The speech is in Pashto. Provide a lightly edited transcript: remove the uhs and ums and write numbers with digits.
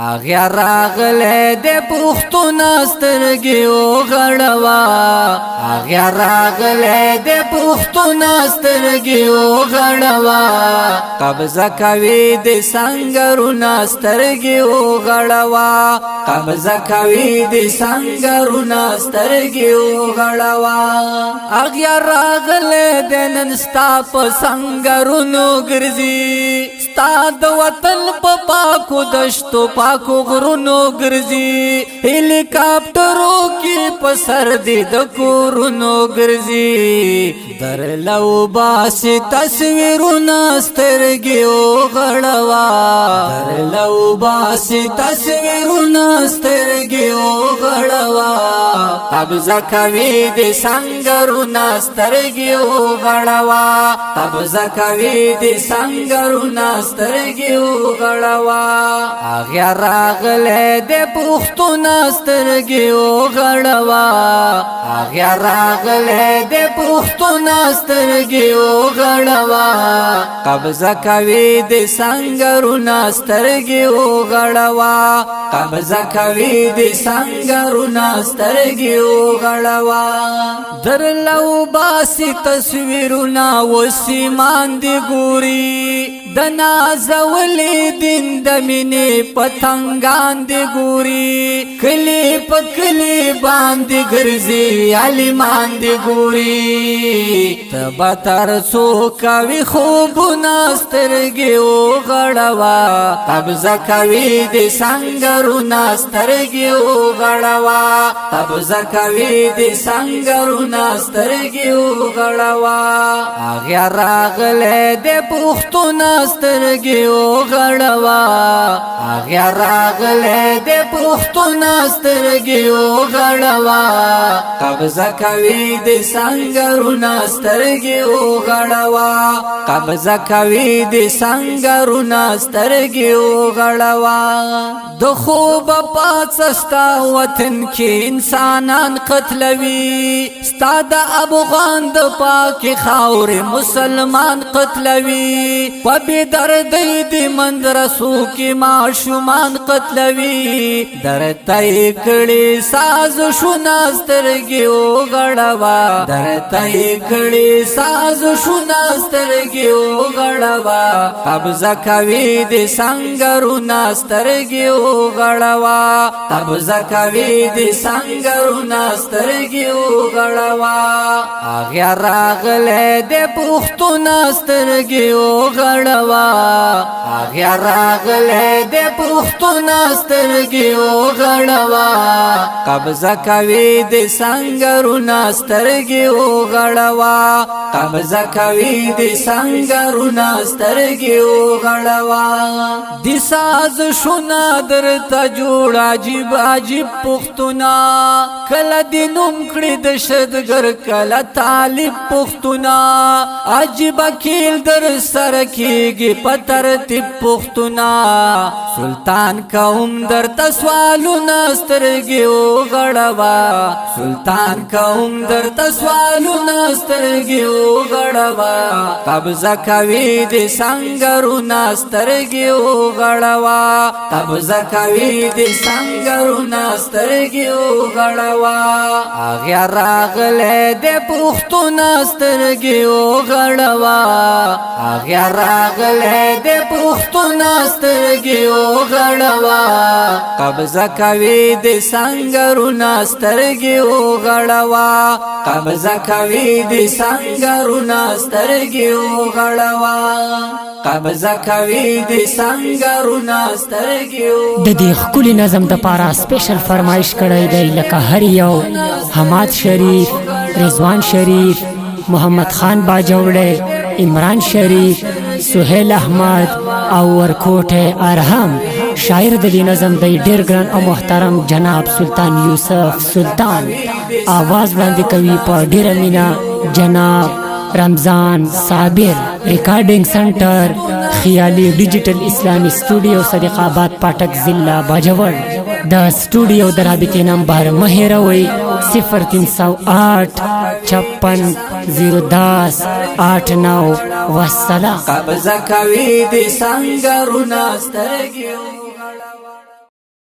اغیا راغله د پښتون سترګې وغړوا اغیا راغله د پښتون سترګې وغړوا قبضه کوي د سنگرونه سترګې وغړوا قبضه کوي د سنگرونه سترګې وغړوا اغیا راغله د نن ستا په سنگرونو ګرځي ستا د وطن په پاکو دشتو پاکو غرونو ګرځي هلیکاپټرو کې په سر دې د کورونو ګرځي در لو باسي تصویرونه سترګې وغړوا در لو باسي تصویرونه سترګې وغړوا قبضه کوي د سنگرونه سترګې وغړوا قبضه کوي د سنگرونه سترګې وغړوا اغیا راغله د پښتون سترګې وغړوا اغیا راغله د پښتون سترګې وغړوا قبضه کوي د سنگرونه سترګې وغړوا قبضه کوي د سنگرونه سترګې وغړوا در لو باسي تصویرونه وسیمان دی ګوري د نازولې دین د مینې پتنګان دی ګوري کلی په کلی باندې ګرځي علیمان دی ګوري تبا تر څو کوي خوبونه سترګې وغړوا قبضه کوي د سنگرونه سترګې وغړوا قبضه کوي د سنگرونه سترګې وغړوا اغیا راغله د پښتون سترګې وغړوا اغیا راغله د پښتون سترګې وغړوا قبضه کوي د سنگرونه سترګې وغړوا قبضه کوي د سنگرونه سترګې وغړوا د خوب پاتستا وطن کې انسانان قتلوي ستا د افغان د پاک خاور مسلمان قتلوي په بې دردۍ د مندرسو کې ماشومان قتلوي درته یې کړي سازشونه سترګې وغړوا درته یې کړي سازشونه سترګې وغړوا قبضه کوي د سنگرونه سترګې وغړوا قبضه کوي د سنگرونه سترګې وغړوا اغیا راغله د پښتون سترګې وغړوا اغیا راغله د پښتون سترګې وغړوا قبضه کوي د سنگرونه سترګې وغړوا قبضه کوي د سنگرونه سترګې وغړوا د ساز شونه درته جوړ عجیب عجیب پښتونا کله د نوم کړي د شدګر کله طالب پښتونا عجیب کیل در سره کېږي په ترتیب پښتونا سلطان قوم درته سوالونه سترګې وغړوا سلطان قوم درته سوالونه سترګې وغړوا قبضه کوي د سنگرونه سترګې وغړوا قبضه کوي د سنگرونه سترګې وغړوا اغیا راغله د پښتون سترګې وغړوا اغیا راغله د پښتون سترګې وغړوا قبضه کوي د سنگرونه سترګې وغړوا قبضه کوي د سنگرونه سترګې وغړوا قبضه کوي د سنگرونه سترګې د دې ښکلي نظم د پاره سپیشل فرمایش کړی دی لکه هر یو حماد شریف رضوان شریف محمد خان باجوړی عمران شریف سهیل احمد او ورکوټه ارهم شاعر د دې نظم دی ډیر ګران او محترم جناب سلطان یوسف سلطان आवाज باندې کوي په ډیر مینا جناب رمضان صابر ریکارډینګ سنټر خیالی ډیجیټل اسلامی سټوډیو صدیق آباد پاټک ضلع باجوړ د سټوډیو د رابطې نمبر مه هېروئ 0308 56 010 89 والسلام قبضه کوي د سنگرونه سترګې